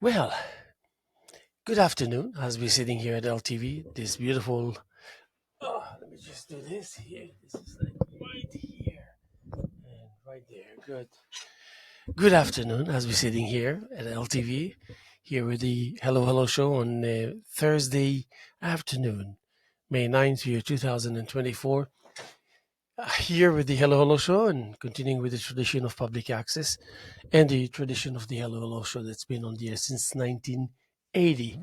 Well, good afternoon as we're sitting here at LTV. This beautiful. Oh, let me just do this here. This is like right here and right there. Good. Good afternoon as we're sitting here at LTV, here with the Hello Hello Show on Thursday afternoon, May 9th, 2024. Here with the Hello Hello Show and continuing with the tradition of public access and the tradition of the Hello Hello Show that's been on the air since 1980.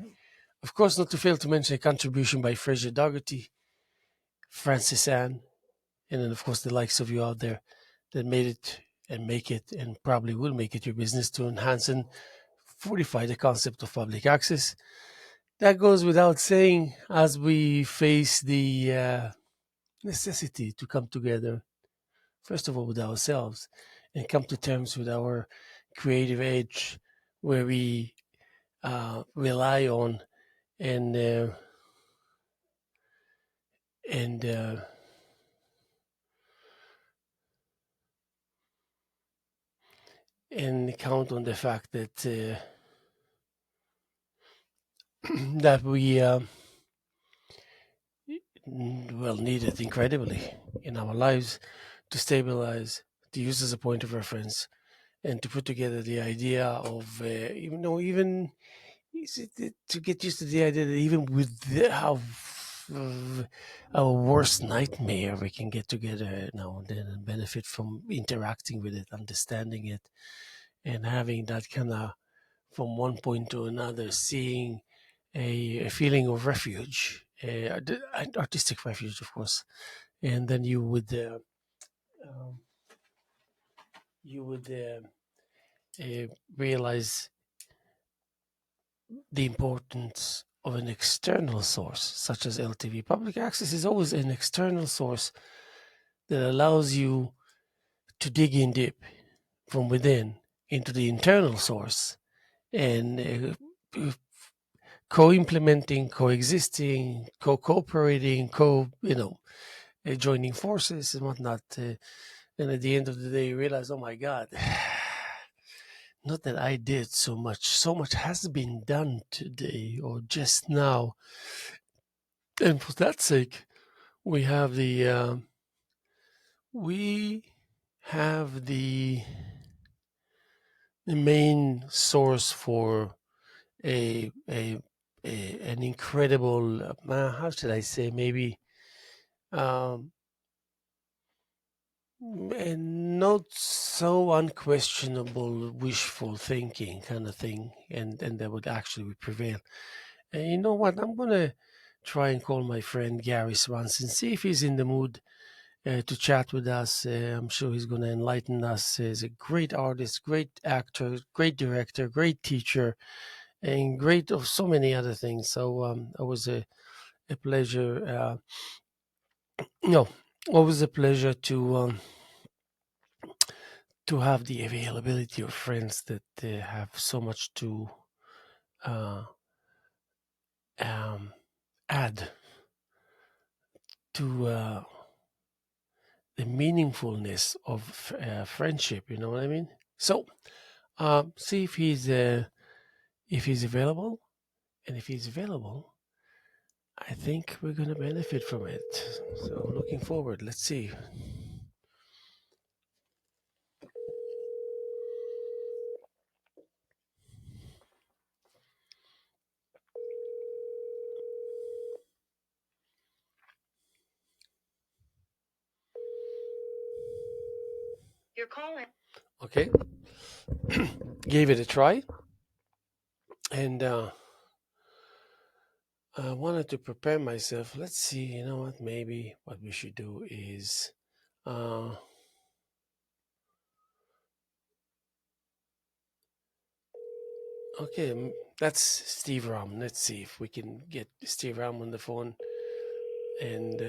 Of course, not to fail to mention a contribution by Fraser Dougherty, Francis Ann, and then, of course, the likes of you out there that made it and make it and probably will make it your business to enhance and fortify the concept of public access. That goes without saying as we face the necessity to come together, first of all, with ourselves and come to terms with our creative edge where we rely on and and uh, and count on the fact that that we need it incredibly in our lives to stabilize, to use as a point of reference, and to put together the idea of even to get used to the idea that even with how our worst nightmare, we can get together now and then and benefit from interacting with it, understanding it, and having that kind of from one point to another, seeing a feeling of refuge, artistic refuge, of course, and then um, you would realize the importance of an external source, such as LTV. Public access is always an external source that allows you to dig in deep from within into the internal source and co-implementing, coexisting, cooperating, joining forces and whatnot. And at the end of the day, you realize, oh my God, not that I did so much. So much has been done today or just now, and for that sake, we have we have the main source for a an incredible how should I say, maybe um and not so unquestionable wishful thinking kind of thing, and that would actually prevail. And you know what, I'm gonna try and call my friend Gary Swanson, see if he's in the mood to chat with us. I'm sure he's going to enlighten us. He's a great artist, great actor, great director, great teacher, and great of so many other things. So it was a pleasure. No, always a pleasure to have the availability of friends that have so much to uh, um, add to the meaningfulness of friendship. You know what I mean? So see if he's available, and if he's available, I think we're going to benefit from it. So looking forward. Let's see. You're calling. Okay, gave it a try, and I wanted to prepare myself. Let's see. You know what? Maybe what we should do is. Okay, that's Steve Ram. Let's see if we can get Steve Ram on the phone. And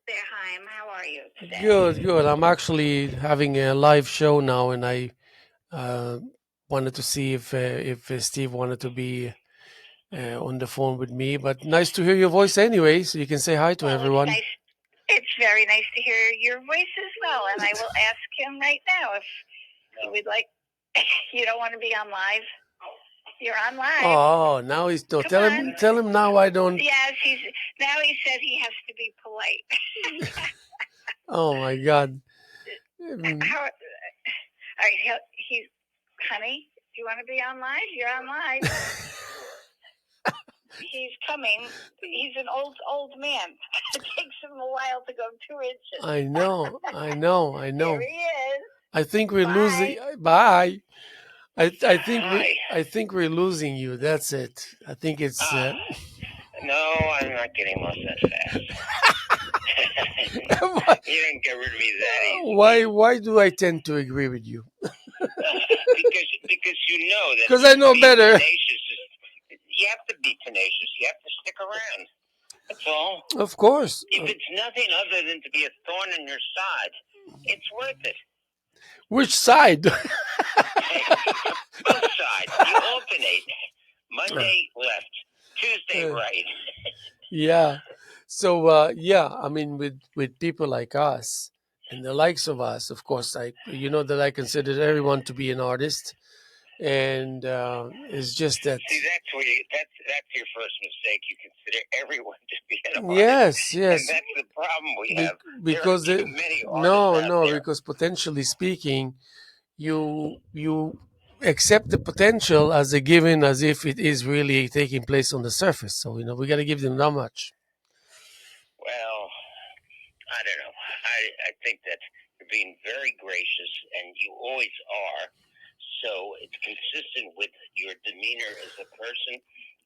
There, Haim. How are you today? good, good. I'm actually having a live show now, and I wanted to see if Steve wanted to be on the phone with me. But nice to hear your voice anyway, so you can say hi to everyone. It's It's very nice to hear your voice as well, and I will ask him right now if he would like. You don't want to be on live. You're on live. Oh, now he's no. Tell him now. I don't. Yes, he said he has to be polite. Oh my God. All right, he's honey. Do you want to be on live? You're on live. He's coming. He's an old man. It takes him a while to go 2 inches. I know. Here he is. I think we're losing. Bye. I think we're losing you. That's it. I think it's. No, I'm not getting lost that fast. You didn't get rid of me that easy. Why do I tend to agree with you? Because you know that. Because I know better. You have to be tenacious. You have to stick around. That's all. Of course. If it's nothing other than to be a thorn in your side, it's worth it. Which side? Both sides. You alternate. Monday left, Tuesday right. Yeah. So I mean, with people like us and the likes of us, of course, that I consider everyone to be an artist, and it's just that. See, that's your first mistake. You consider everyone to be an artist. Yes. And that's the problem we have. Because there are too many artists out there. because potentially speaking, you accept the potential as a given, as if it is really taking place on the surface. So we got to give them that much. Well, I don't know. I think that you're being very gracious, and you always are. So it's consistent with your demeanor as a person,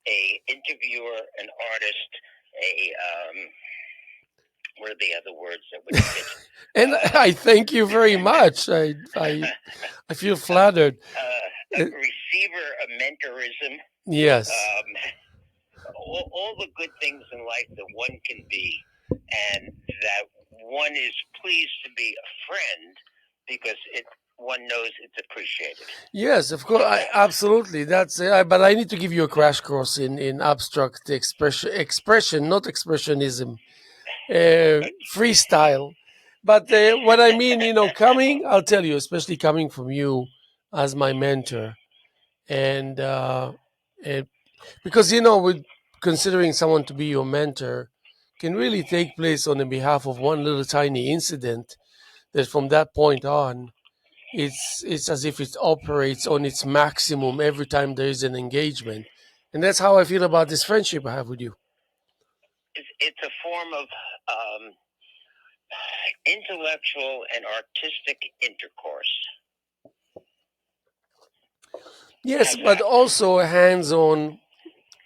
a interviewer, an artist, what are the other words that would fit? And I thank you very much. I feel flattered. A receiver, a mentorism. Yes. All the good things in life that one can be, and that one is pleased to be a friend because one knows it's appreciated. Yes, of course, absolutely. That's but I need to give you a crash course in abstract expression, not expressionism, freestyle. But what I mean, I'll tell you, especially coming from you as my mentor, and because with considering someone to be your mentor can really take place on the behalf of one little tiny incident that from that point on it's as if it operates on its maximum every time there is an engagement, and that's how I feel about this friendship I have with you. It's a form of intellectual and artistic intercourse. Yes, but also a hands-on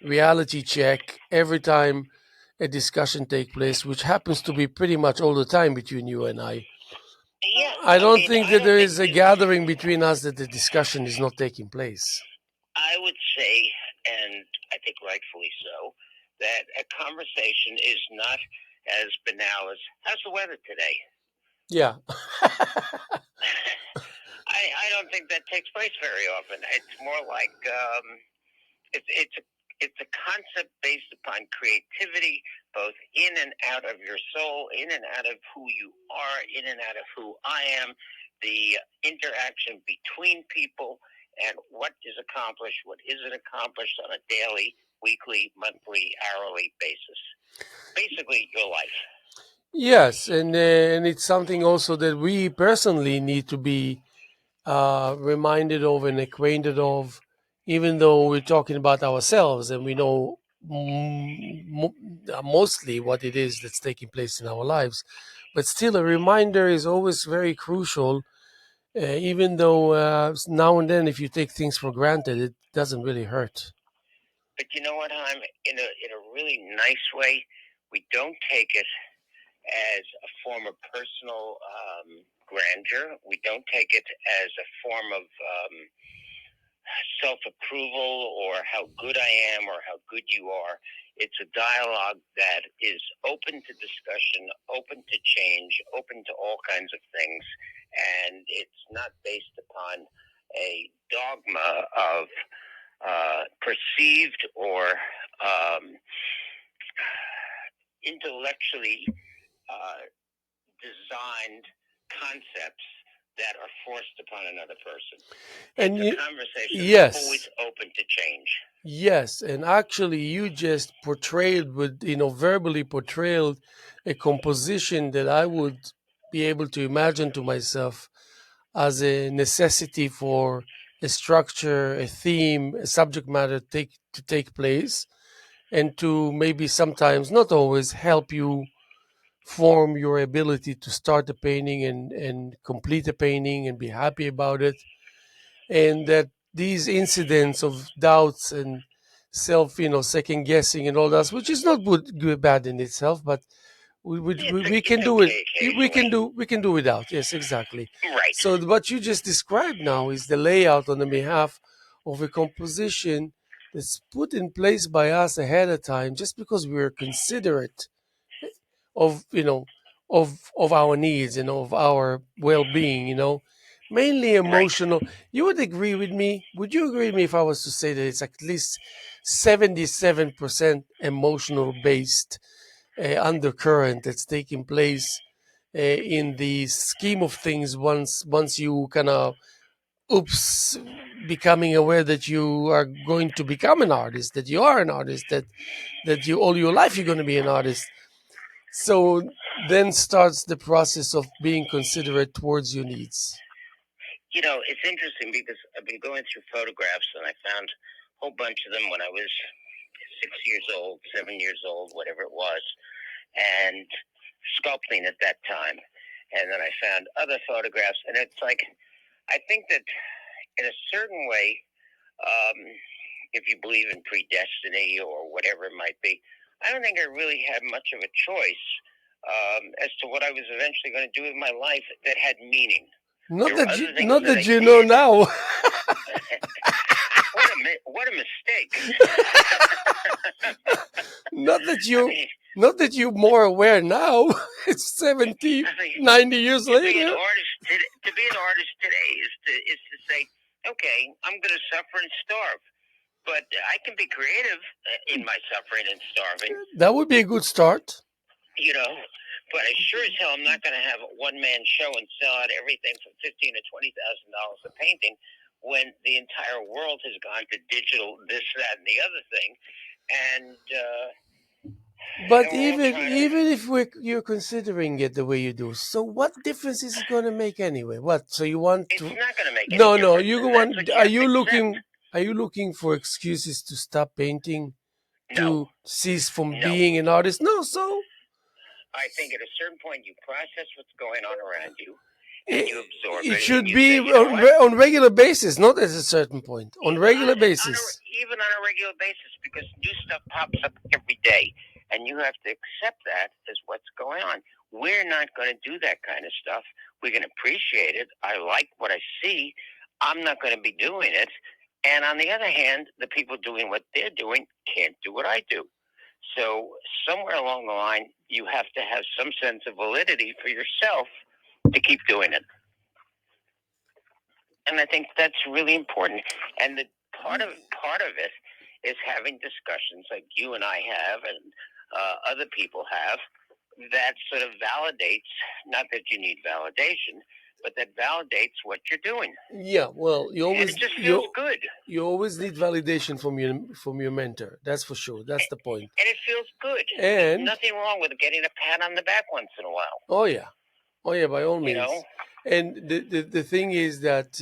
reality check every time a discussion takes place, which happens to be pretty much all the time between you and I. Yeah, I don't think that there is a gathering between us that the discussion is not taking place. I would say, and I think rightfully so, that a conversation is not as banal as, how's the weather today? Yeah. I don't think that takes place very often. It's more like it's a concept based upon creativity, both in and out of your soul, in and out of who you are, in and out of who I am, the interaction between people, and what is accomplished, what isn't accomplished on a daily, weekly, monthly, hourly basis. Basically, your life. Yes, and it's something also that we personally need to be reminded of and acquainted of, even though we're talking about ourselves and we know mostly what it is that's taking place in our lives. But still, a reminder is always very crucial, even though now and then, if you take things for granted, it doesn't really hurt. But you know what, Haim? In a really nice way, we don't take it as a form of personal grandeur. We don't take it as a form of self-approval or how good I am or how good you are. It's a dialogue that is open to discussion, open to change, open to all kinds of things, and it's not based upon a dogma of perceived or intellectually designed concepts that are forced upon another person. And It's a conversation that's always yes, open to change. yes, and actually, you just portrayed with verbally portrayed a composition that I would be able to imagine to myself as a necessity for a structure, a theme, a subject matter to take place, and to maybe sometimes, not always, help you form your ability to start a painting and complete a painting and be happy about it. And that these incidents of doubts and self, second guessing and all that, which is not good bad in itself, but we can It's do it. okay occasionally. We can do without. Yes, exactly. Right. So what you just described now is the layout on the behalf of a composition that's put in place by us ahead of time, just because we are considerate of of our needs and of our well-being. Mainly Right. emotional. You would agree with me? Would you agree with me if I was to say that it's at least 77% emotional based undercurrent that's taking place in the scheme of things once you kind of oops becoming aware that you are going to become an artist, that you are an artist, that you all your life you're going to be an artist. So then starts the process of being considerate towards your needs. It's interesting because I've been going through photographs and I found a whole bunch of them when I was 6 years old, 7 years old, whatever it was, and sculpting at that time. And then I found other photographs, and it's like, I think that in a certain way, um, if you believe in predestiny or whatever it might be, I don't think I really had much of a choice as to what I was eventually going to do with my life that had meaning. There were other things Not that that I you know did. now. What a mistake! not that I you mean, not that you're more aware now. It's 70, I mean, 90 years to be an later. artist today is to say, okay, I'm going to suffer and starve, but I can be creative in my suffering and starving. That would be a good start. you know. But I sure as hell am not going to have a one man show and sell out everything from $15,000 to $20,000 a painting when the entire world has gone to digital, this, that, and the other thing, But and we're all trying to. even if you're considering it the way you do, so what difference is it going to make anyway? What? So you want It's to? not going to make any No. difference, You and that's want? what you have to accept. Are you looking for excuses to stop painting, No, to cease from no. being an artist? No. So I think at a certain point you process what's going on around you, and it, you absorb it it, and should you be say, you know what? on regular basis, not at a certain point. On regular basis. Even on a regular basis, because new stuff pops up every day, and you have to accept that as what's going on. We're not going to do that kind of stuff. We can appreciate it. I like what I see. I'm not going to be doing it. And on the other hand, the people doing what they're doing can't do what I do. So somewhere along the line, you have to have some sense of validity for yourself to keep doing it. And I think that's really important. And the part of it is having discussions like you and I have, and other people have, that sort of validates. Not that you need validation, but that validates what you're doing. Yeah. Well, And it just feels good. you always need validation from your mentor. That's for sure. That's the point. And it feels good. There's And nothing wrong with getting a pat on the back once in a while. oh yeah, by all You know, means. And the thing is that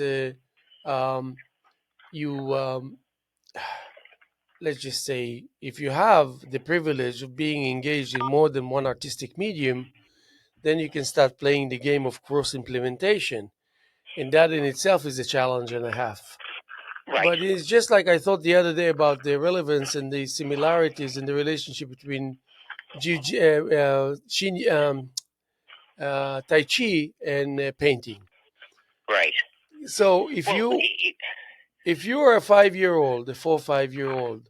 you let's just say if you have the privilege of being engaged in more than one artistic medium, then you can start playing the game of cross implementation, and that in itself is a challenge and a half. right, But it's just like I thought the other day about the relevance and the similarities in the relationship between Tai Chi and painting. right. So Well, if you are a 5 year old, a 4 5 year old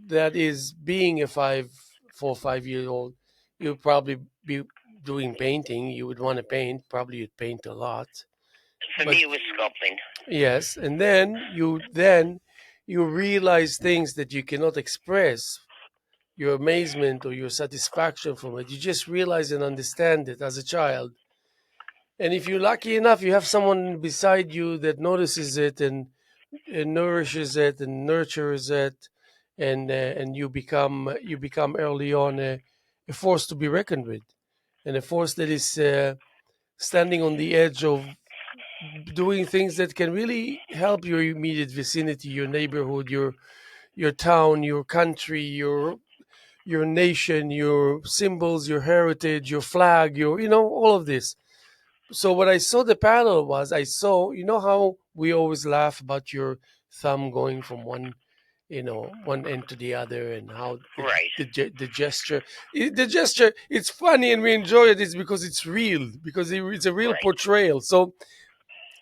that is being a 5 4 5 year old, you'll probably be doing painting. You would want to paint. Probably you'd paint a lot. for But me, it was sculpting. yes, and then you realize things that you cannot express your amazement or your satisfaction from it. You just realize and understand it as a child. And if you're lucky enough, you have someone beside you that notices it and nourishes it and nurtures it, and you become early on a force to be reckoned with, and a force that is standing on the edge of doing things that can really help your immediate vicinity, your neighborhood, your town, your country, your nation, your symbols, your heritage, your flag, all of this. So what I saw the parallel was, I saw, how we always laugh about your thumb going from one end to the other, and how Right, the gesture, the gesture, it's funny and we enjoy it. It's because it's real, because it's a real right. portrayal. So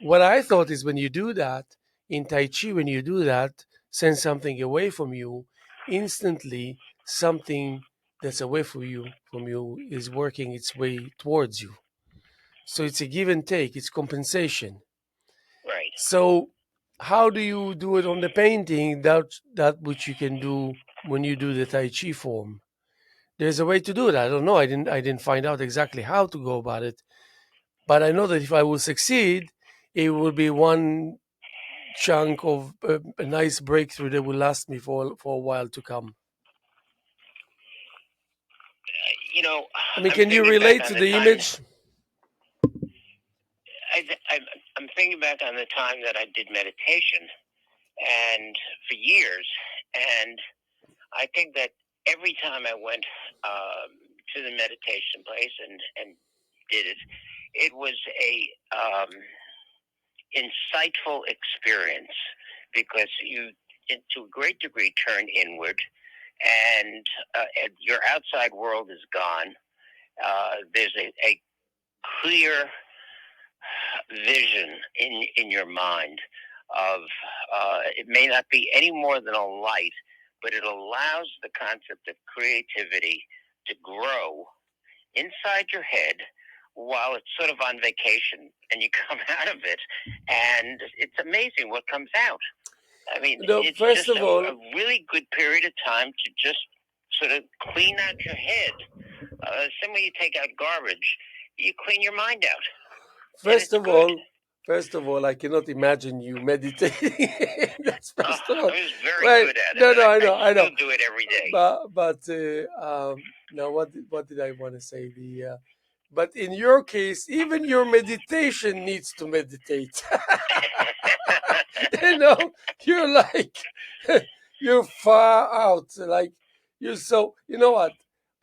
what I thought is, when you do that in Tai Chi, when you do that, send something away from you, instantly something that's away from you is working its way towards you. So it's a give and take, it's compensation. Right. So how do you do it on the painting, that which you can do when you do the Tai Chi form? There's a way to do it. I don't know. I didn't find out exactly how to go about it. But I know that if I will succeed, it will be one chunk of a nice breakthrough that will last me for a while to come. You know, I mean, I'm can you thinking back relate on to the the time. image? I'm thinking back on the time that I did meditation, and for years, and I think that every time I went to the meditation place and did it, it was a insightful experience because you, to a great degree, turn inward, and your outside world is gone. There's a clear vision in your mind of it may not be any more than a light, but it allows the concept of creativity to grow inside your head while it's sort of on vacation, and you come out of it and it's amazing what comes out. I mean, No, it's first just of all, a really good period of time to just sort of clean out your head. Same way you take out garbage, you clean your mind out, and first it's of good. all, first of all, I cannot imagine you meditating. That's Oh, first of all. I was very Right? good at it, No, and no, I I know, I know. still do it every day. But now, what did I want to say? But in your case, even your meditation needs to meditate. you know, you're like, you're far out. Like, you're so, you know what?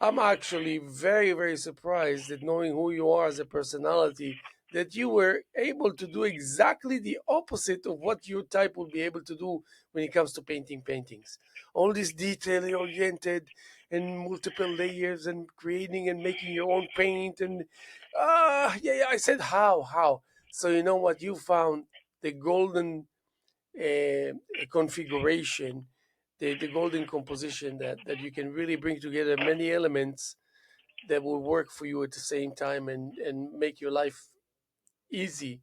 I'm actually very, very surprised that, knowing who you are as a personality, that you were able to do exactly the opposite of what your type would be able to do when it comes to painting paintings. All this detail oriented and multiple layers and creating and making your own paint, and yeah, I said how. So you know what, you found the golden uh, configuration, the golden composition, that you can really bring together many elements that will work for you at the same time, and make your life easy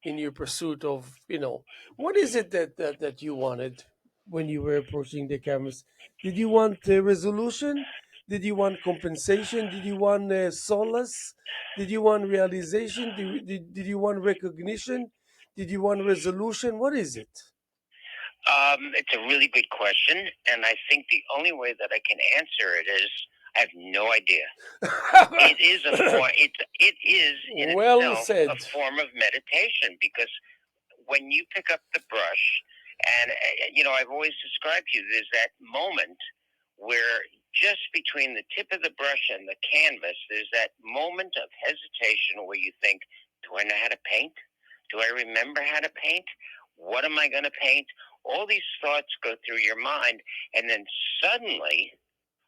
in your pursuit of, what is it that you wanted when you were approaching the canvas? Did you want resolution? Did you want compensation? Did you want solace? Did you want realization? Did you want recognition? Did you want resolution? What is it? It's a really good question, and I think the only way that I can answer it is I have no idea. It is it is in Well itself a said. form of meditation because when you pick up the brush, and I've always described to you, there's that moment where just between the tip of the brush and the canvas, there's that moment of hesitation where you think, do I know how to paint? Do I remember how to paint? What am I going to paint? All these thoughts go through your mind, and then suddenly,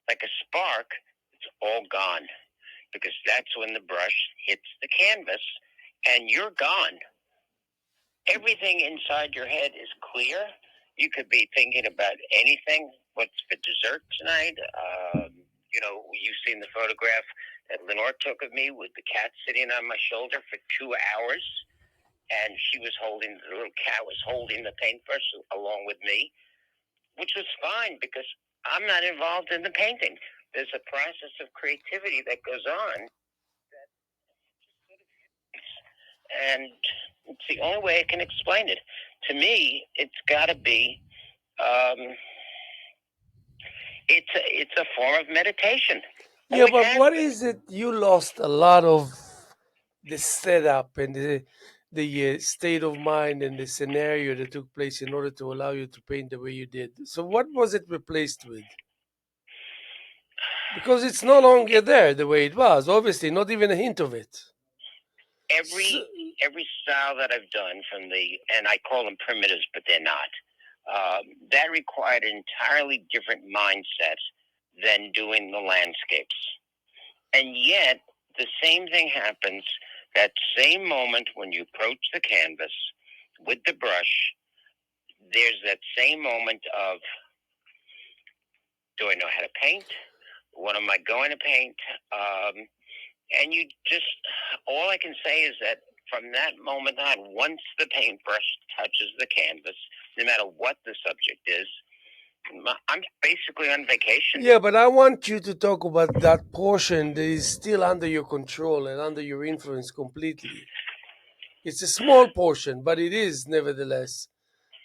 like a spark, it's all gone because that's when the brush hits the canvas and you're gone. Everything inside your head is clear. You could be thinking about anything. What's for dessert tonight? You've seen the photograph that Lenore took of me with the cat sitting on my shoulder for 2 hours, and the little cat was holding the paintbrush along with me, which was fine because I'm not involved in the painting. There's a process of creativity that goes on, and it's the only way I can explain it. To me, it's got to be. It's a form of meditation. Yeah, but what is it? You lost a lot of the setup and the state of mind and the scenario that took place in order to allow you to paint the way you did. So, what was it replaced with? Because it's no longer there the way it was. Obviously, not even a hint of it. Every every style that I've done from and I call them primitives, but they're not. That required an entirely different mindset than doing the landscapes. And yet, the same thing happens that same moment when you approach the canvas with the brush. There's that same moment of, do I know how to paint? What am I going to paint? And you just, all I can say is that from that moment on, once the paintbrush touches the canvas, no matter what the subject is, I'm basically on vacation. Yeah, but I want you to talk about that portion that is still under your control and under your influence completely. It's a small portion, but it is nevertheless.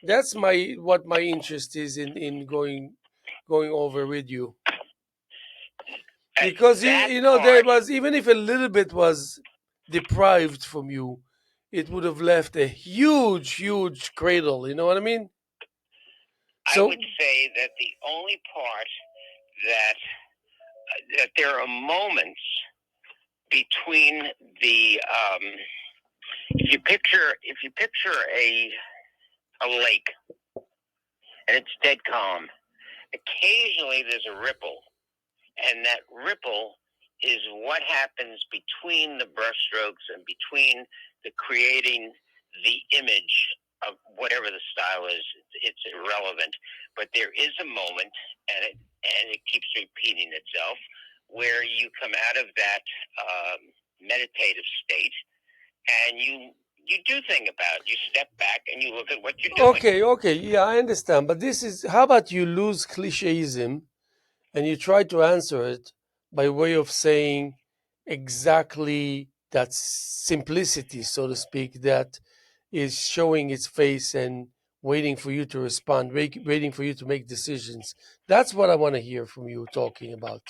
That's what my interest is in going over with you. Because you know there was, even if a little bit was deprived from you, it would have left a huge cradle. You know what I mean? I would say that the only part that there are moments between the if you picture a lake and it's dead calm, occasionally there's a ripple, and that ripple is what happens between the brushstrokes and between the creating the image of whatever the style is. It's irrelevant, but there is a moment, and it keeps repeating itself, where you come out of that meditative state, and you do think about it. You step back and you look at what you're doing. Okay, yeah, I understand. But this is, how about you lose clicheism and you try to answer it by way of saying exactly that simplicity, so to speak, that is showing its face and waiting for you to respond, waiting for you to make decisions. That's what I want to hear from you talking about.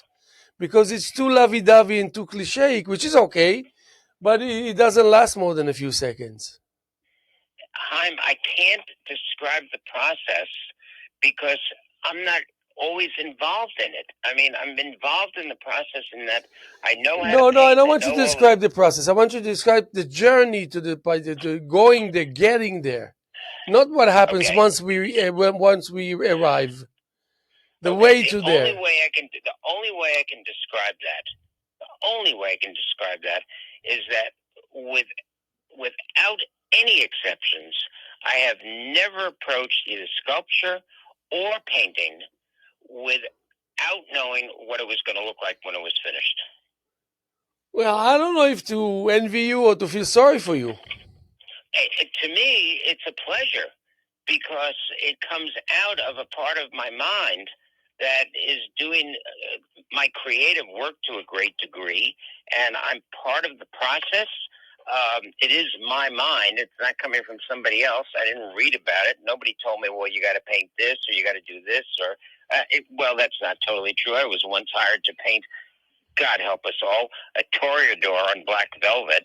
Because it's too lovey dovey and too cliche, which is okay, but it doesn't last more than a few seconds. Haim, I can't describe the process because I'm not always involved in it. I mean, I'm involved in the process in that I know how to paint. No, I don't want you to describe the process. I want you to describe the journey to going there, getting there, not what happens once we arrive. The way to there. The only way I can describe that. The only way I can describe that is that without any exceptions, I have never approached either sculpture or painting without knowing what it was going to look like when it was finished. Well, I don't know if to envy you or to feel sorry for you. To me, it's a pleasure because it comes out of a part of my mind that is doing my creative work to a great degree, and I'm part of the process. It is my mind. It's not coming from somebody else. I didn't read about it. Nobody told me, well, you got to paint this or you got to do this. Or well, that's not totally true. I was once hired to paint, God help us all, a toreador on black velvet.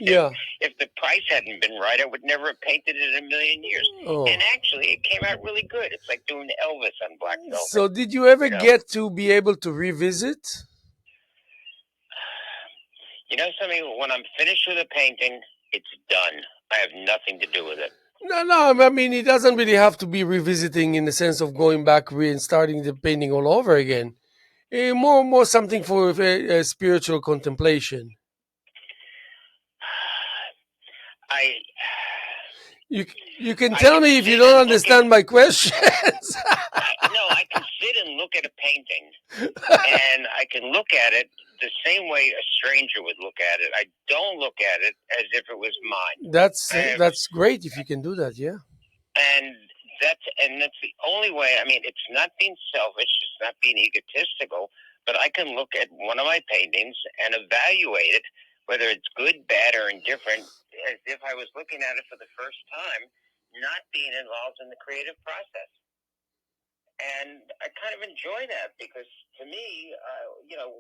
Yeah. If the price hadn't been right, I would never have painted it in a million years. Oh. And actually, it came out really good. It's like doing Elvis on black velvet. So, did you ever get to be able to revisit? You know something? When I'm finished with a painting, it's done. I have nothing to do with it. No, I mean, it doesn't really have to be revisiting in the sense of going back and starting the painting all over again. More something for spiritual contemplation. You can tell me if you don't understand my questions. No, I can sit and look at a painting, and I can look at it the same way a stranger would look at it. I don't look at it as if it was mine. That's great if you can do that, yeah. And That's the only way. I mean, it's not being selfish. It's not being egotistical. But I can look at one of my paintings and evaluate it, whether it's good, bad, or indifferent, as if I was looking at it for the first time, not being involved in the creative process. And I kind of enjoy that because to me,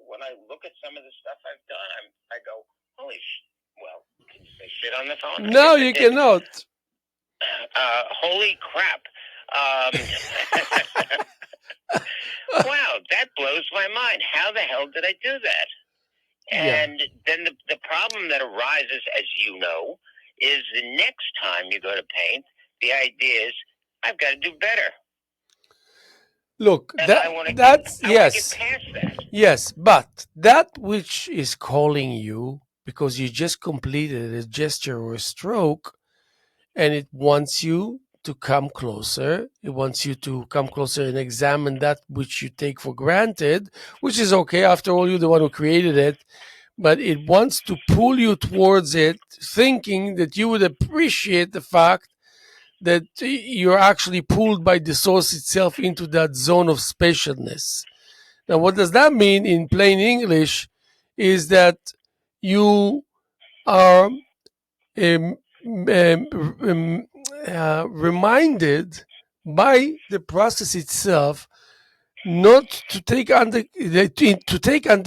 when I look at some of the stuff I've done, I go, holy well, can you say shit on the phone? No, you cannot. Holy crap. Wow, that blows my mind. How the hell did I do that? Yeah. And then the problem that arises, as you know, is the next time you go to paint, the idea is, I've got to do better. Look, And I want to that's get yes. past that. Yes, but that which is calling you because you just completed a gesture or a stroke and it wants you to come closer. It wants you to come closer and examine that which you take for granted, which is okay. After all, you're the one who created it. But it wants to pull you towards it, thinking that you would appreciate the fact that you're actually pulled by the source itself into that zone of spatialness. Now, what does that mean in plain English is that you are um, um, reminded by the process itself not to take under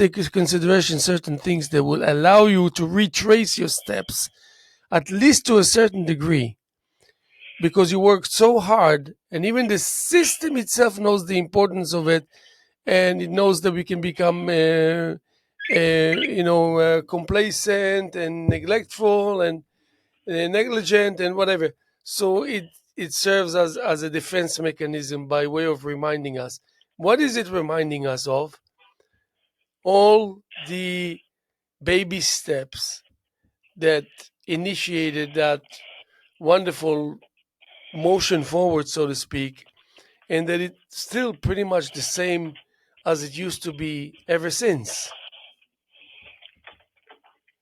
consideration certain things that will allow you to retrace your steps at least to a certain degree because you worked so hard and even the system itself knows the importance of it and it knows that we can become complacent and neglectful and negligent and whatever. So it serves as a defense mechanism by way of reminding us. What is it reminding us of? All the baby steps that initiated that wonderful motion forward, so to speak, and that it's still pretty much the same as it used to be ever since.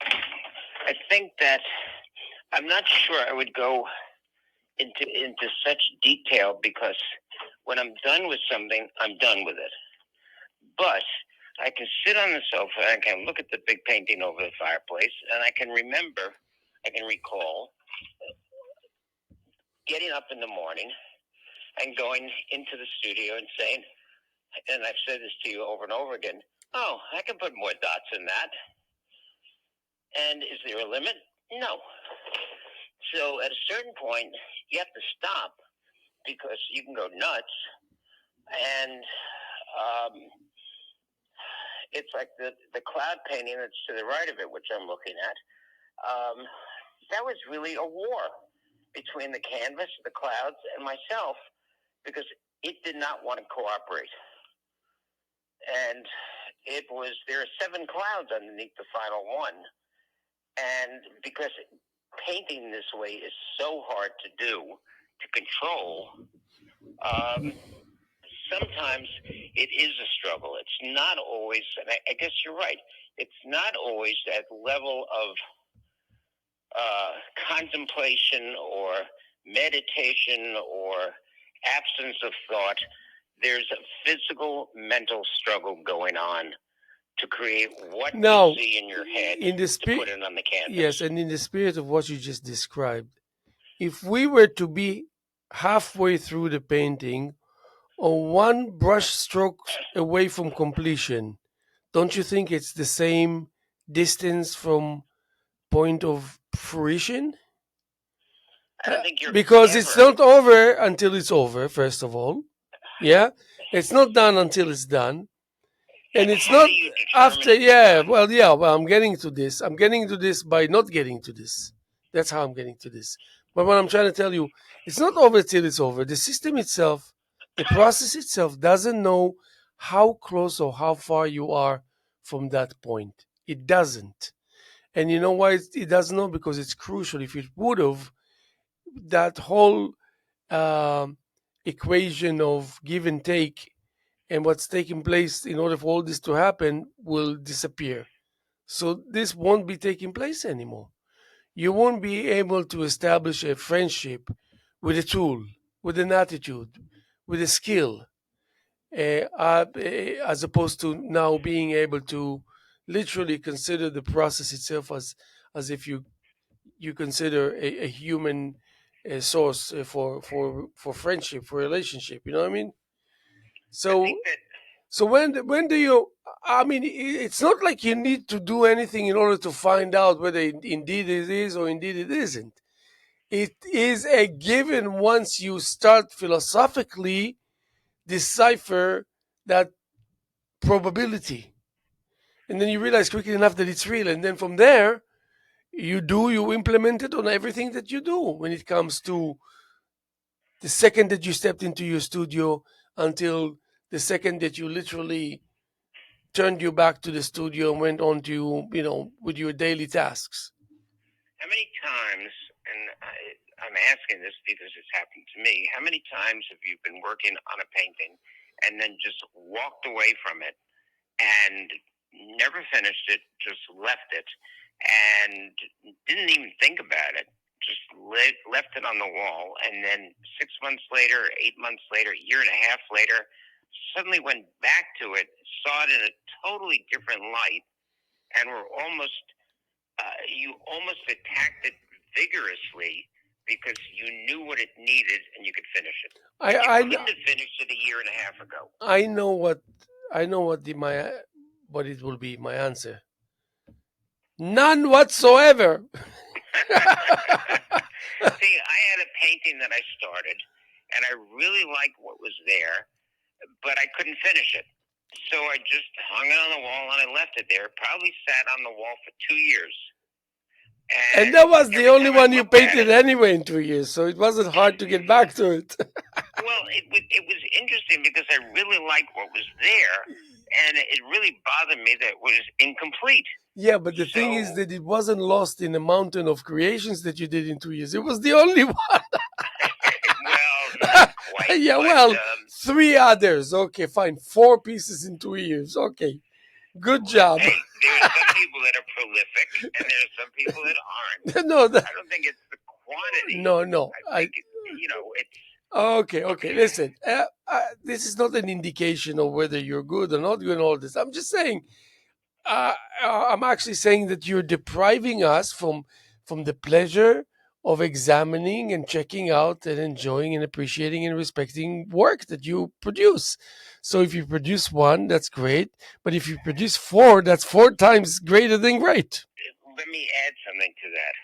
I think that I'm not sure I would go into such detail because when I'm done with something, I'm done with it. But I can sit on the sofa and I can look at the big painting over the fireplace and I can recall getting up in the morning and going into the studio and saying, and I've said this to you over and over again, oh, I can put more dots in that. And is there a limit? No. So at a certain point, you have to stop because you can go nuts. And it's like the cloud painting that's to the right of it, which I'm looking at. That was really a war between the canvas, the clouds, and myself because it did not want to cooperate. And there are 7 clouds underneath the final one. And because painting this way is so hard to do, to control, sometimes it is a struggle. It's not always, and I guess you're right, it's not always that level of contemplation or meditation or absence of thought. There's a physical, mental struggle going on to create what Now, you see in your head in the to put it on the canvas. yes, and in the spirit of what you just described, if we were to be halfway through the painting or one brush stroke away from completion, don't you think it's the same distance from point of fruition? I don't think you're Because it's not over until it's over, first of all. Yeah? It's not done until it's done. And it's not after, well, I'm getting to this. I'm getting to this by not getting to this. That's how I'm getting to this. But what I'm trying to tell you, it's not over till it's over. The system itself, the process itself doesn't know how close or how far you are from that point. It doesn't. And you know why it doesn't know? Because it's crucial. If it would have, that whole um equation of give and take and what's taking place in order for all this to happen will disappear. So this won't be taking place anymore. You won't be able to establish a friendship with a tool. with an attitude, with a skill, as opposed to now being able to literally consider the process itself as if you consider a human source for friendship, for relationship. You know what I mean? I think So that so when do you? I mean, it's not like you need to do anything in order to find out whether indeed it is or indeed it isn't. It is a given once you start philosophically decipher that probability, and then you realize quickly enough that it's real, and then from there you implement it on everything that you do when it comes to the second that you stepped into your studio until the second that you literally turned you back to the studio and went on to with your daily tasks. how many times, and I'm asking this because it's happened to me, how many times have you been working on a painting and then just walked away from it and never finished it, just left it, and didn't even think about it, just left it on the wall, and then 6 months later, 8 months later, a year and a half later, suddenly went back to it, saw it in a totally different light, and were almost you almost attacked it vigorously because you knew what it needed and you could finish it. I You I couldn't have finished it a year and a half ago. I know what the my what it will be my answer. None whatsoever. See, I had a painting that I started, and I really liked what was there, but I couldn't finish it. So I just hung it on the wall and I left it there. It probably sat on the wall for 2 years. And And that was the every only time I one you looked at painted it, anyway in 2 years, so it wasn't hard to get back to it. well, it was interesting because I really liked what was there, and it really bothered me that it was incomplete. Yeah, but the thing is So, that it wasn't lost in a mountain of creations that you did in 2 years. It was the only one. well, not quite, Yeah, but well, three others. Okay, fine. 4 pieces in 2 years. Okay, good job. hey, there's some people that are prolific, and there's some people that aren't. No, I don't think it's the quantity. no. I think it's Okay. okay. Listen, this is not an indication of whether you're good or not good and all this. I'm just saying I'm actually saying that you're depriving us from the pleasure of examining and checking out and enjoying and appreciating and respecting work that you produce. So if you produce one, that's great. But if you produce four, that's four times greater than great. Let me add something to that.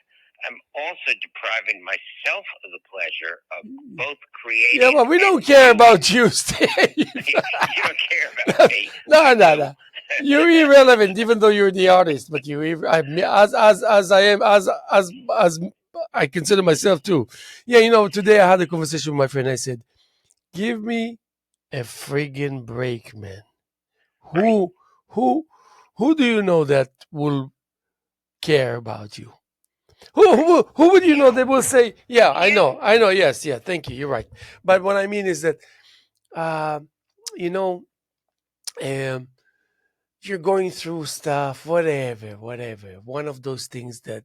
I'm also depriving myself of the pleasure of both creating. Yeah, well, we don't care about you, Steve. You don't care about me. No. You're irrelevant, even though you're the artist. But as I am, as I consider myself too. Yeah, today I had a conversation with my friend. I said, "Give me a friggin' break, man. Right. Who, who do you know that will care about you? Who would you know that will say, yeah, I know, yes, yeah, thank you, you're right. But what I mean is that, uh, you know, um, you're going through stuff, whatever. One of those things that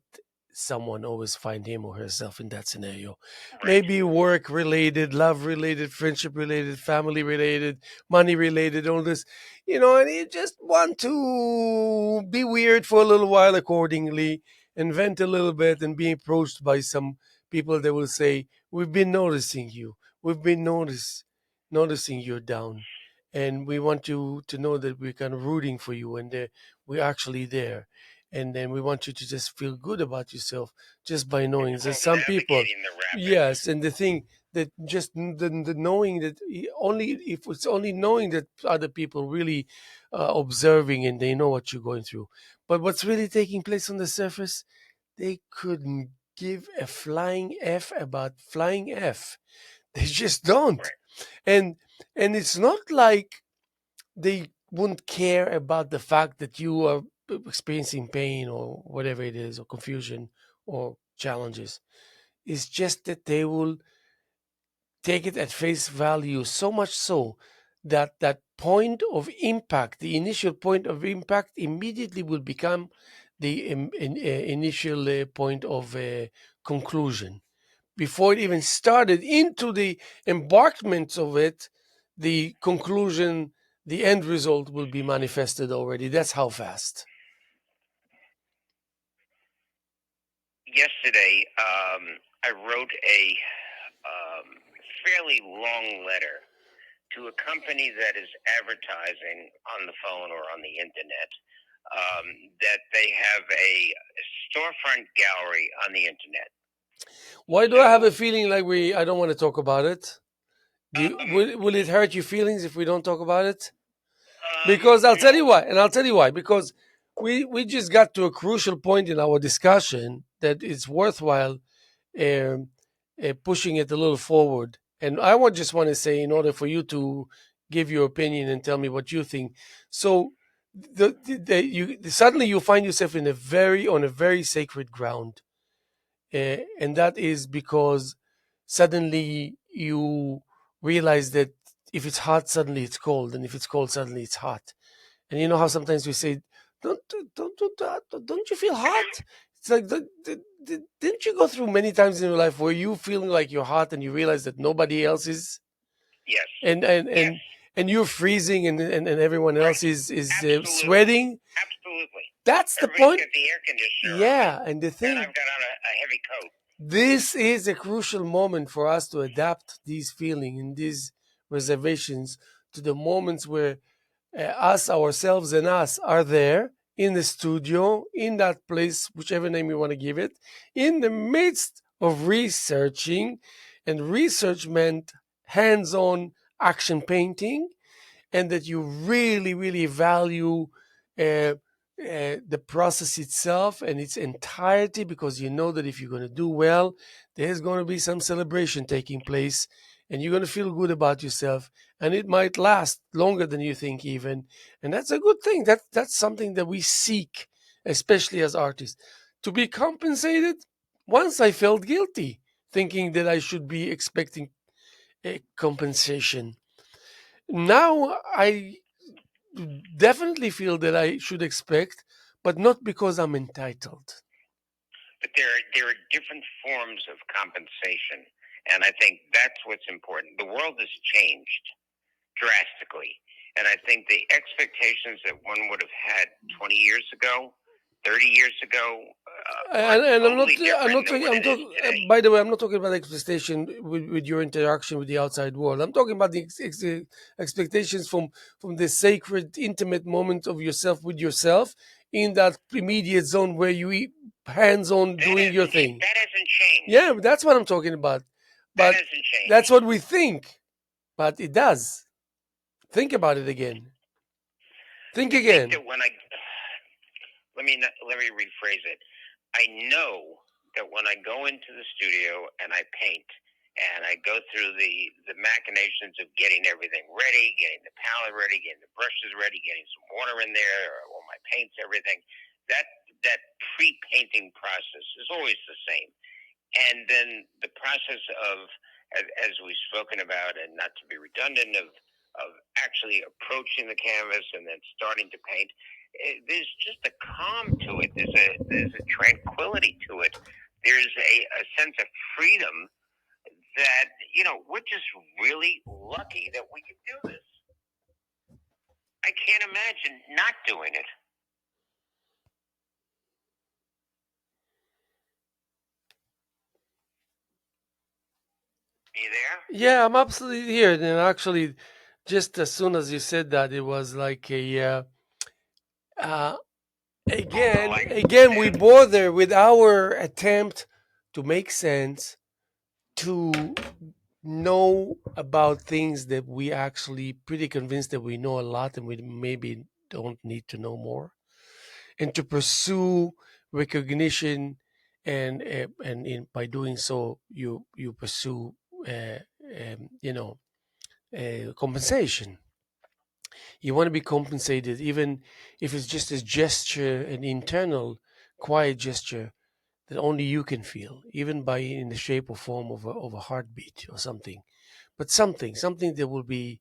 someone always find him or herself in that scenario. Right. Maybe work related, love related, friendship related, family related, money related, all this, and you just want to be weird for a little while accordingly and vent a little bit and be approached by some people that will say, we've been noticing you. We've been noticing you're down, and we want you to know that we're kind of rooting for you, and we're actually there, and then we want you to just feel good about yourself just by knowing that some people, yes, and the thing that just the knowing that only if it's only knowing that other people really observing and they know what you're going through, but what's really taking place on the surface, they couldn't give a flying f about flying f. They just don't. Right. And it's not like they wouldn't care about the fact that you are experiencing pain or whatever it is, or confusion or challenges. It's just that they will take it at face value, so much so that that point of impact, the initial point of impact, immediately will become the initial point of conclusion, before it even started into the embarkment of it, the conclusion, the end result will be manifested already. That's how fast. Yesterday, I wrote a fairly long letter to a company that is advertising on the phone or on the internet that they have a storefront gallery on the internet. Why do I have a feeling like I don't want to talk about it? Will it hurt your feelings if we don't talk about it? Because I'll tell you why, and I'll tell you why. Because we just got to a crucial point in our discussion that it's worthwhile um, pushing it a little forward. And I would just want to say, in order for you to give your opinion and tell me what you think, so you suddenly you find yourself on a very sacred ground, and that is because suddenly you realize that if it's hot, suddenly it's cold, and if it's cold, suddenly it's hot. And you know how sometimes we say, "Don't don't do that. Don't you feel hot?" It's like, didn't you go through many times in your life where you feeling like you're hot and you realize that nobody else is, Yes. and and Yes. and you're freezing, and everyone Right. else is Absolutely. sweating. Absolutely. That's the Everybody's point. got the air conditioner on, Yeah, and the and thing, I've got on a heavy coat. this is a crucial moment for us to adapt these feelings and these reservations to the moments where us, ourselves, and us are there in the studio, in that place, whichever name you want to give it, in the midst of researching. And research meant hands on action painting, and that you really, really value the process itself and its entirety, because you know that if you're going to do well, there's going to be some celebration taking place, and you're going to feel good about yourself, and it might last longer than you think even, and that's a good thing. That's something that we seek, especially as artists, to be compensated. Once I felt guilty, thinking that I should be expecting a compensation. Now I definitely feel that I should expect, but not because I'm entitled. But there are different forms of compensation, and I think that's what's important. The world has changed drastically, and I think the expectations that one would have had 20 years ago, 30 years ago, are And totally different than what I'm it is talking. today. By the way, I'm not talking about expectation with your interaction with the outside world. I'm talking about the expectations from the sacred, intimate moment of yourself with yourself in that immediate zone where you hands on doing your thing. That hasn't changed. Yeah, that's what I'm talking about. That But hasn't changed. that's what we think. But it does. Think about it again. Think I again. think that when I let me rephrase it. I know that when I go into the studio and I paint and I go through the machinations of getting everything ready, getting the palette ready, getting the brushes ready, getting some water in there, or all my paints, everything, that that pre-painting process is always the same. And then the process of, as we've spoken about, and not to be redundant, of actually approaching the canvas and then starting to paint, there's just a calm to it. There's a tranquility to it. There's a sense of freedom that, we're just really lucky that we can do this. I can't imagine not doing it. Are you there? Yeah, I'm absolutely here. And actually, just as soon as you said that, it was like uh, again, we bother with our attempt to make sense, to know about things that we actually pretty convinced that we know a lot and we maybe don't need to know more, and to pursue recognition, and by doing so, you pursue uh, you know compensation. You want to be compensated, even if it's just a gesture, an internal, quiet gesture that only you can feel, even by in the shape or form of a heartbeat or something. But something that will be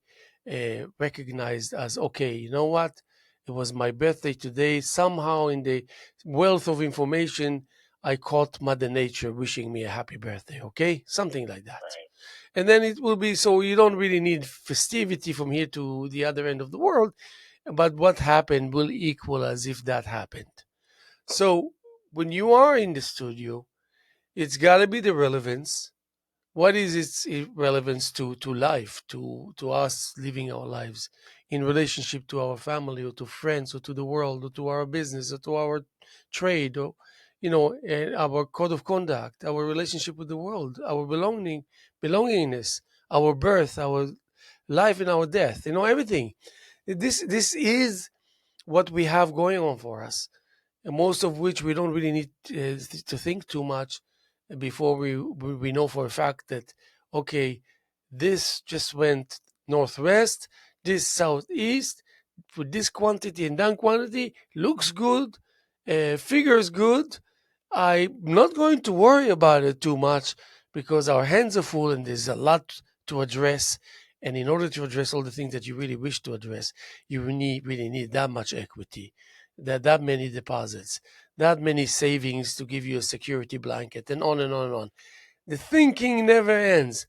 recognized as, okay, you know what? It was my birthday today. Somehow, in the wealth of information, I caught Mother Nature wishing me a happy birthday, okay? Something like that. Right. And then it will be so you don't really need festivity from here to the other end of the world, but what happened will equal as if that happened. So when you are in the studio, it's got to be the relevance. What is its relevance to life, to us living our lives in relationship to our family or to friends or to the world or to our business or to our trade or our code of conduct, our relationship with the world, our belongingness, our birth, our life and our death, everything. This is what we have going on for us, and most of which we don't really need to think too much before we know for a fact that, okay, this just went northwest, this southeast, with this quantity and that quantity, looks good, figures good. I'm not going to worry about it too much because our hands are full and there's a lot to address. And in order to address all the things that you really wish to address, you really need that much equity, that many deposits, that many savings to give you a security blanket, and on and on and on. The thinking never ends.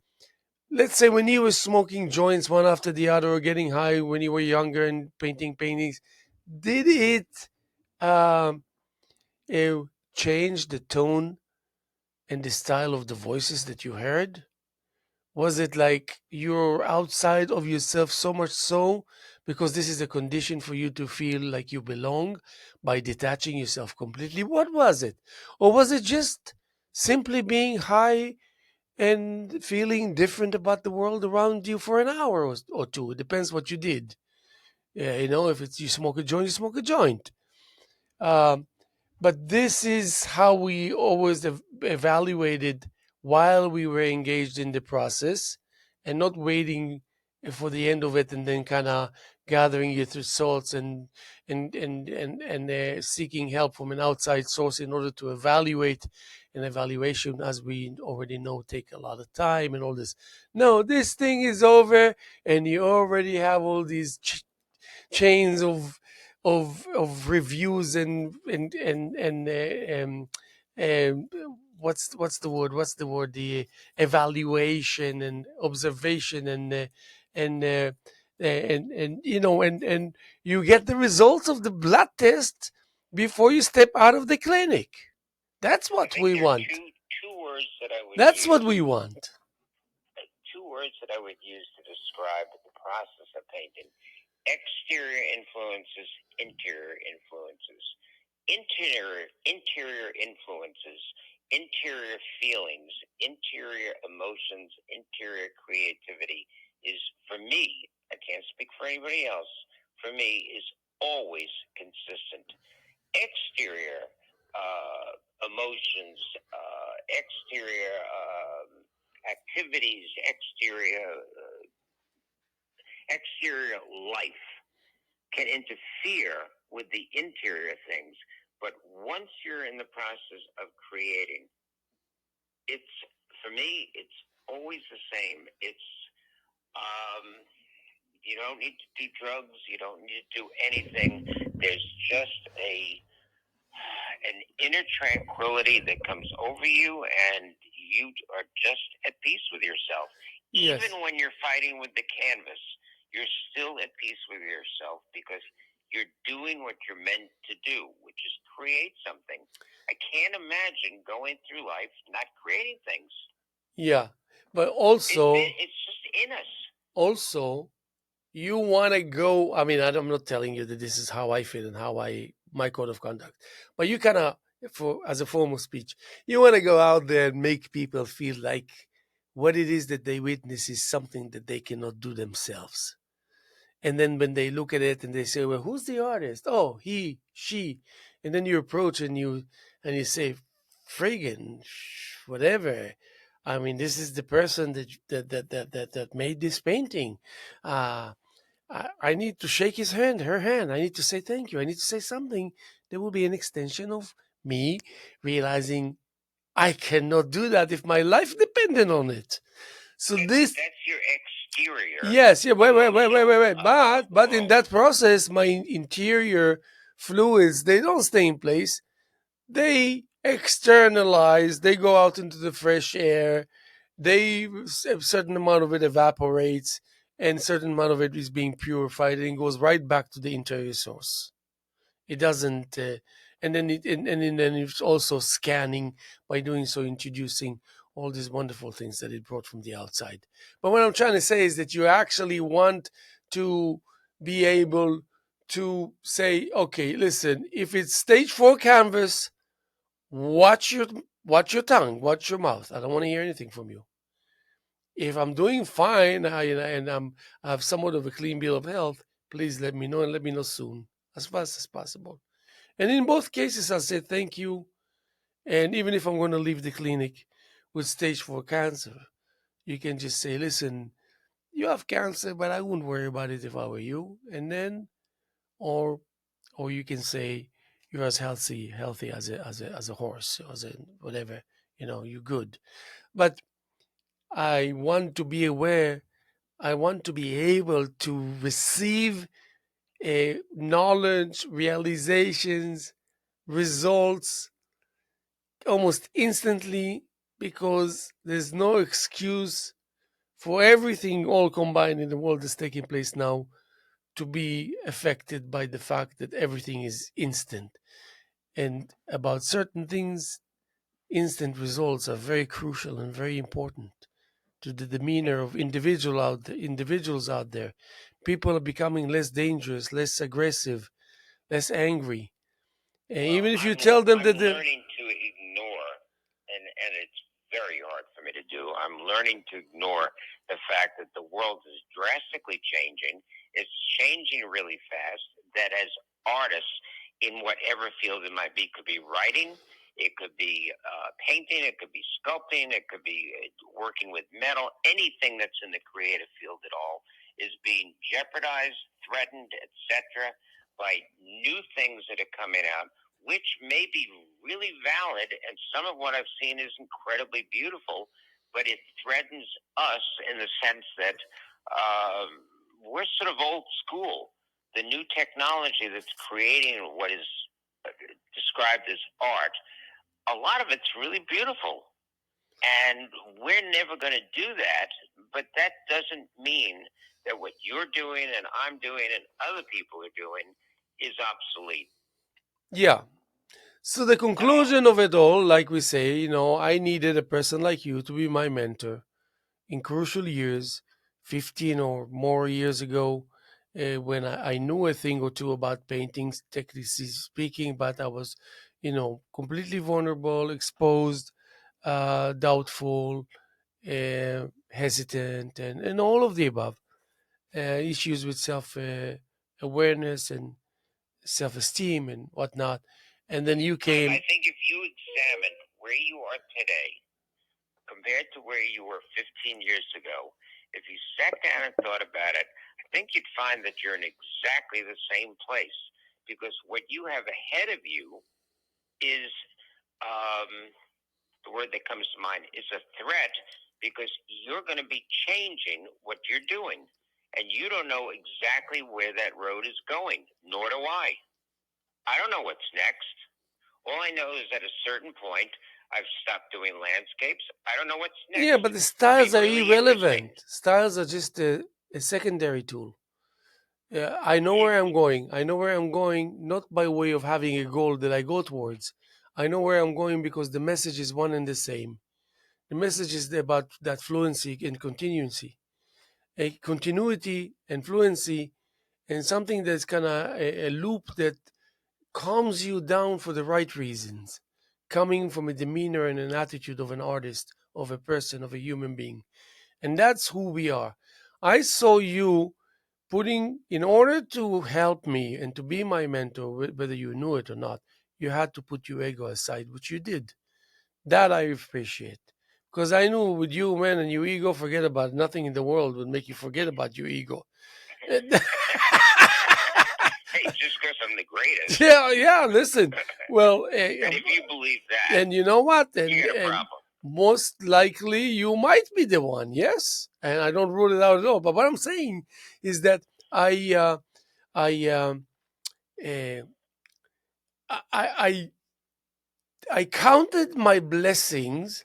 Let's say when you were smoking joints one after the other or getting high when you were younger and painting paintings, did it um, uh, change the tone and the style of the voices that you heard? Was it like you're outside of yourself so much so because this is a condition for you to feel like you belong by detaching yourself completely? What was it? Or was it just simply being high and feeling different about the world around you for an hour or two? It depends what you did. Yeah, if it's you smoke a joint, you smoke a joint. Um, but this is how we always evaluated while we were engaged in the process and not waiting for the end of it and then kind of gathering your results and seeking help from an outside source in order to evaluate. An evaluation, as we already know, take a lot of time and all this. No, this thing is over and you already have all these chains of reviews and um, what's the word, the evaluation and observation and you get the results of the blood test before you step out of the clinic. That's I what think we there are want. two words that I would That's what use. we want. Two words that I would use to describe the process of painting: exterior influences, interior influences. Interior influences, interior feelings, interior emotions, interior creativity is, for me, I can't speak for anybody else, for me, is always consistent. Exterior emotions, exterior activities, exterior life can interfere with the interior things. But once you're in the process of creating, it's, for me, it's always the same. It's um, you don't need to do drugs. You don't need to do anything. There's just an inner tranquility that comes over you, and you are just at peace with yourself. Yes. Even when you're fighting with the canvas, you're still at peace with yourself because you're doing what you're meant to do, which is create something. I can't imagine going through life not creating things. Yeah, but also It's just in us. also you want to go. I mean, I'm not telling you that this is how I feel and how I my code of conduct, but you kind of, for as a form of speech, you want to go out there and make people feel like what it is that they witness is something that they cannot do themselves. And then when they look at it and they say, "Well, who's the artist?" "Oh, he, she," and then you approach and you say, "Friggin', whatever." I mean, this is the person that made this painting. Uh, I need to shake his hand, her hand. I need to say thank you. I need to say something. There will be an extension of me realizing I cannot do that if my life depended on it. So that's your exterior. yes, yeah, wait. But in that process, my interior fluids, they don't stay in place. They externalize, they go out into the fresh air, a certain amount of it evaporates, and a certain amount of it is being purified and goes right back to the interior source. It doesn't, and then it's also scanning, by doing so, introducing all these wonderful things that it brought from the outside. But what I'm trying to say is that you actually want to be able to say, okay, listen, if it's stage 4 canvas, watch your watch your tongue, watch your mouth. I don't want to hear anything from you. If I'm doing fine, I have somewhat of a clean bill of health, please let me know, and let me know soon, as fast as possible. And in both cases, I'll say thank you. And even if I'm going to leave the clinic with stage 4 cancer, you can just say, listen, you have cancer, but I wouldn't worry about it if I were you. And then, or, or you can say, you're as healthy as a horse, as a whatever, you're good. But I want to be aware, I want to be able to receive knowledge, realizations, results almost instantly, because there's no excuse for everything all combined in the world that's taking place now to be affected by the fact that everything is instant. And about certain things, instant results are very crucial and very important to the demeanor of individuals out there. People are becoming less dangerous, less aggressive, less angry. And Well, even if you I'm tell them I'm that they're learning to ignore, and it's very hard for me to do. I'm learning to ignore the fact that the world is drastically changing. It's changing really fast. That as artists in whatever field it might be, could be writing, it could be painting, it could be sculpting, it could be working with metal. Anything that's in the creative field at all is being jeopardized, threatened, etc., by new things that are coming out, which may be really valid, and some of what I've seen is incredibly beautiful, but it threatens us in the sense that we're sort of old school. The new technology that's creating what is described as art, a lot of it's really beautiful. And we're never going to do that, but that doesn't mean that what you're doing and I'm doing and other people are doing is obsolete. yeah. So the conclusion of it all, like we say, I needed a person like you to be my mentor in crucial years, 15 or more years ago, when I knew a thing or two about paintings, technically speaking, but I was, completely vulnerable, exposed, doubtful, hesitant, and all of the above. Issues with self awareness and self esteem and whatnot. And then you came. I think if you examine where you are today compared to where you were 15 years ago, if you sat down and thought about it, I think you'd find that you're in exactly the same place, because what you have ahead of you is the word that comes to mind is a threat, because you're going to be changing what you're doing. And you don't know exactly where that road is going, nor do I. I don't know what's next. All I know is at a certain point, I've stopped doing landscapes. I don't know what's next. Yeah, but the styles are really irrelevant. Styles are just a secondary tool. I know where I'm going. I know where I'm going, not by way of having a goal that I go towards. I know where I'm going because the message is one and the same. The message is about that fluency and continuity. A continuity and fluency, and something that's kind of a loop that calms you down for the right reasons, coming from a demeanor and an attitude of an artist, of a person, of a human being. And that's who we are. I saw you putting, in order to help me and to be my mentor, whether you knew it or not, you had to put your ego aside, which you did. That I appreciate. Because I knew with you, man, and your ego, forget about it. Nothing in the world would make you forget about your ego. Hey, just because I'm the greatest. Yeah. Listen, well, And if you believe that, and you know what? you got a And problem. most likely you might be the one. Yes, and I don't rule it out at all. But what I'm saying is that I, I, uh, I, I, I counted my blessings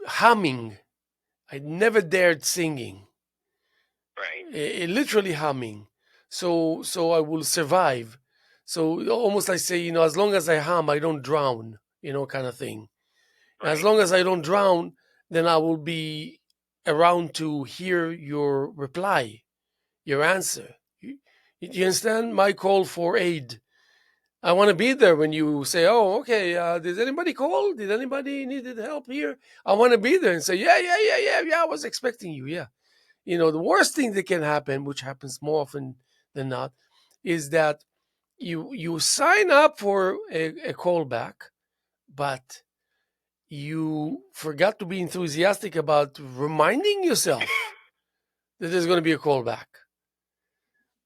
humming. I never dared singing. Right. Literally humming. So I will survive. So almost I say, as long as I hum, I don't drown, kind of thing. Right. As long as I don't drown, then I will be around to hear your reply, your answer. You understand my call for aid? I want to be there when you say, "Oh, okay. Did anybody call? Did anybody needed help here?" I want to be there and say, "Yeah, yeah, yeah, yeah, yeah. I was expecting you." Yeah. The worst thing that can happen, which happens more often than not, is that you sign up for a callback, but you forgot to be enthusiastic about reminding yourself that there's going to be a callback.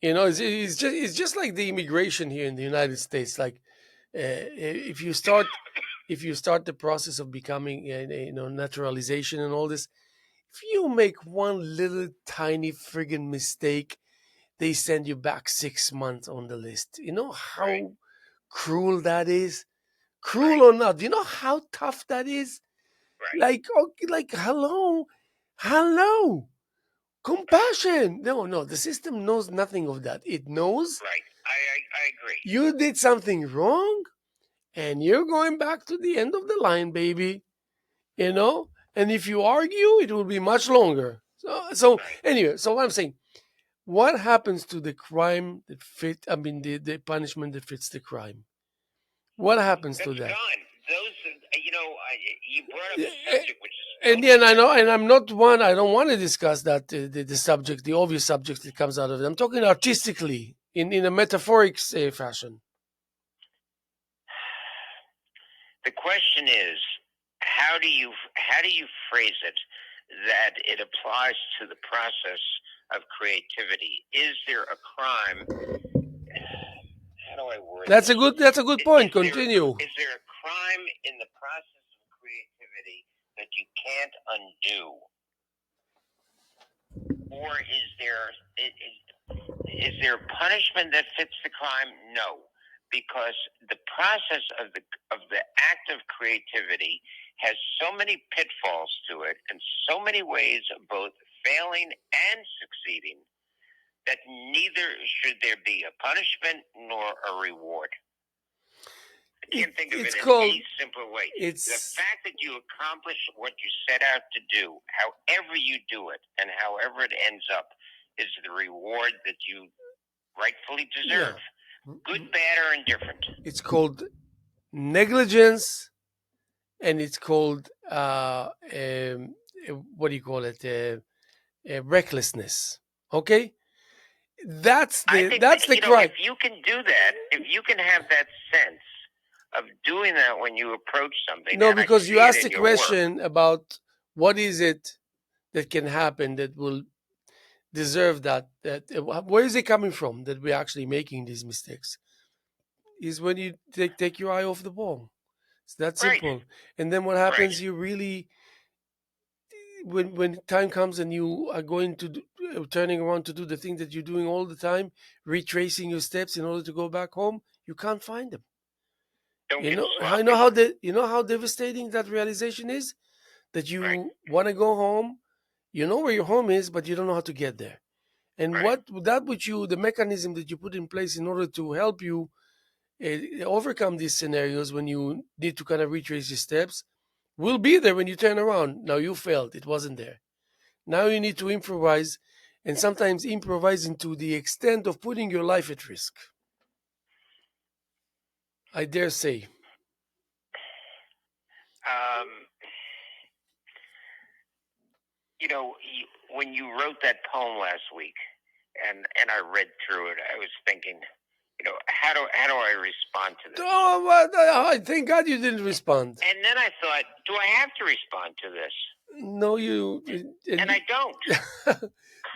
It's just like the immigration here in the United States. Like, if you start the process of becoming, naturalization and all this, if you make one little tiny friggin' mistake, they send you back 6 months on the list. You know how Right. cruel that is? Cruel Right. or not? Do you know how tough that is? Right. Like, hello, compassion. No, no, the system knows nothing of that. It knows Right. I agree. you did something wrong, and you're going back to the end of the line, baby. And if you argue, it will be much longer. So Right. anyway, so what I'm saying, what happens to the crime that fit? I mean, the punishment that fits the crime. What happens to That's that? gone. Those, you brought up a Eh, subject which is And totally then I know, different. and I'm not one. I don't want to discuss that the subject, the obvious subject that comes out of it. I'm talking artistically, in a metaphoric fashion. The question is, how do you phrase it that it applies to the process of creativity? Is there a crime? How do I word That's this? a good. That's a good point. Is there Continue. is there a crime in the process of creativity that you can't undo, or is there punishment that fits the crime? No, because the process of the act of creativity has so many pitfalls to it and so many ways of both failing and succeeding that neither should there be a punishment nor a reward. I can't think of it It's in called. any simpler way. The It's fact that you accomplish what you set out to do, however you do it, and however it ends up, is the reward that you rightfully yeah. deserve. Good, bad, or indifferent. It's called negligence, and it's called what do you call it? Recklessness. Okay, that's I the think that, that's the crime. if you can do that, if you can have that sense of doing that when you approach something, No, and I because you see it asked in the your work, question about what is it that can happen that will deserve that. Where is it coming from that we're actually making these mistakes? Is when you take your eye off the ball. It's that right, simple. And then what right. happens? You really, when time comes and you are going to turning around to do the thing that you're doing all the time, retracing your steps in order to go back home, you can't find them. Don't You get know, sloppy. you know how devastating that realization is. That Right, you want to go home, you know where your home is, but you don't know how to get there. And right. the mechanism that you put in place in order to help you overcome these scenarios when you need to kind of retrace your steps will be there when you turn around. Now you failed, it wasn't there. Now you need to improvise, and sometimes improvising to the extent of putting your life at risk. I dare say. Um, when you wrote that poem last week, and I read through it, I was thinking, how do I respond to this? Oh, thank God you didn't respond. And then I thought, do I have to respond to this? No, you. And I don't.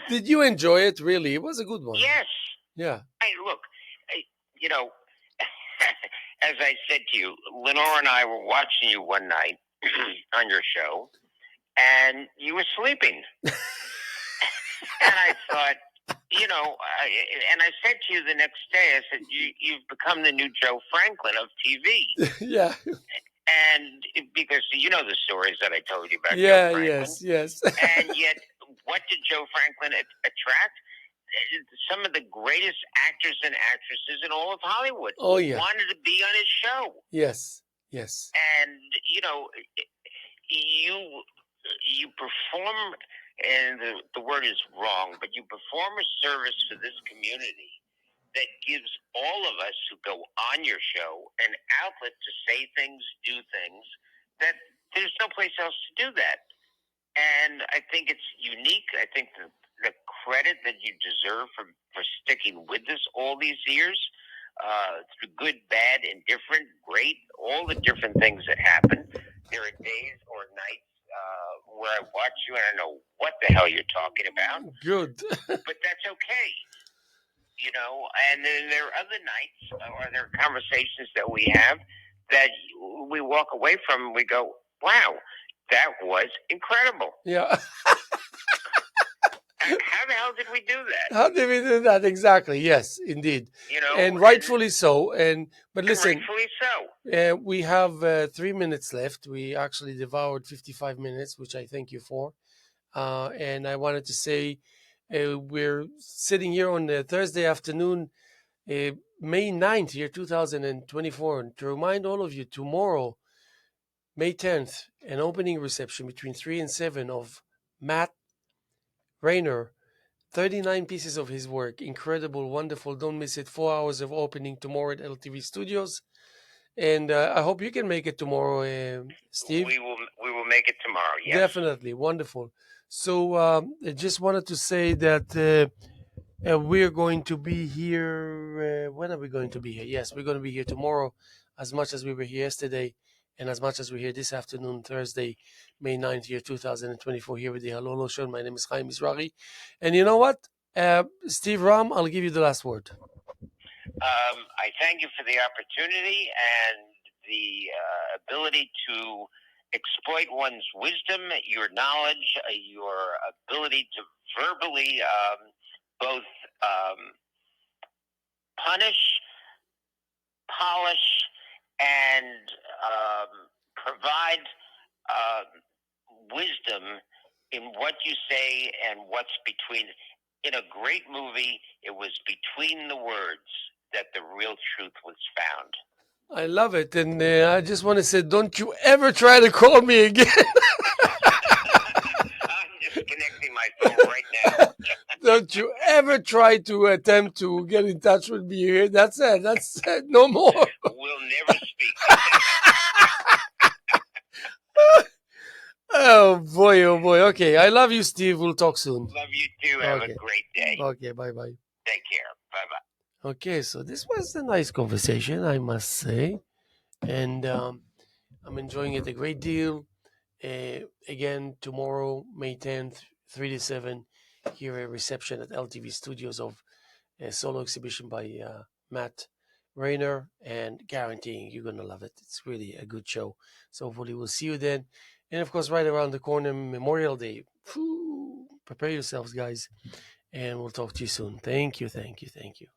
Did you enjoy it? Really, it was a good one. Yes. Yeah. Look, you know, as I said to you, Lenore and I were watching you one night on your show, and you were sleeping. And I thought, and I said to you the next day, I said, you've become the new Joe Franklin of TV. Yeah. And because you know the stories that I told you about Joe Yeah. Franklin. Yes. Yes. And yet, what did Joe Franklin attract? Some of the greatest actors and actresses in all of Hollywood Oh yeah. wanted to be on his show. Yes. Yes. And you you perform, and the word is wrong, but you perform a service to this community that gives all of us who go on your show an outlet to say things, do things that there's no place else to do that. And I think it's unique. I think the credit that you deserve for sticking with this all these years, through good, bad, indifferent, great, all the different things that happen. There are days or nights where I watch you and I know what the hell you're talking about, Good. but that's okay. And then there are other nights or there are conversations that we have that we walk away from and we go, wow, that was incredible. Yeah. How the hell did we do that? How did we do that? Exactly. Yes, indeed. And rightfully so. But listen, rightfully so. We have 3 minutes left. We actually devoured 55 minutes, which I thank you for. And I wanted to say we're sitting here on a Thursday afternoon, May 9th, year 2024. And to remind all of you, tomorrow, May 10th, an opening reception between 3 and 7 of Matt Rayner. 39 pieces of his work. Incredible, wonderful. Don't miss it. 4 hours of opening tomorrow at LTV Studios. And I hope you can make it tomorrow, Steve. We will make it tomorrow. Yes. Definitely. Wonderful. So I just wanted to say that we're going to be here. When are we going to be here? Yes, we're going to be here tomorrow as much as we were here yesterday and as much as we're here this afternoon, Thursday, May 9th, year 2024, here with the Halolo Show. My name is Haim Mizrahi. And you know what? Steve Ram, I'll give you the last word. I thank you for the opportunity and the ability to exploit one's wisdom, your knowledge, your ability to verbally both punish, polish, and provide wisdom in what you say and what's between. In a great movie, it was between the words that the real truth was found. I love it. And I just want to say, don't you ever try to call me again. I'm disconnecting my phone right now. Don't you ever try to attempt to get in touch with me here. That's it. That's it. No more. We'll never speak. Oh boy, oh boy. Okay, I love you, Steve. We'll talk soon. Love you too. Have a great day. Okay, bye bye. Take care. Bye bye. Okay, so this was a nice conversation, I must say. And I'm enjoying it a great deal. Again, tomorrow, May 10th, 3 to 7, here a reception at LTV Studios of a solo exhibition by Matt Rayner, and guaranteeing you're going to love it. It's really a good show. So hopefully we'll see you then. And of course, right around the corner, Memorial Day. Prepare yourselves, guys. And we'll talk to you soon. Thank you, thank you, thank you.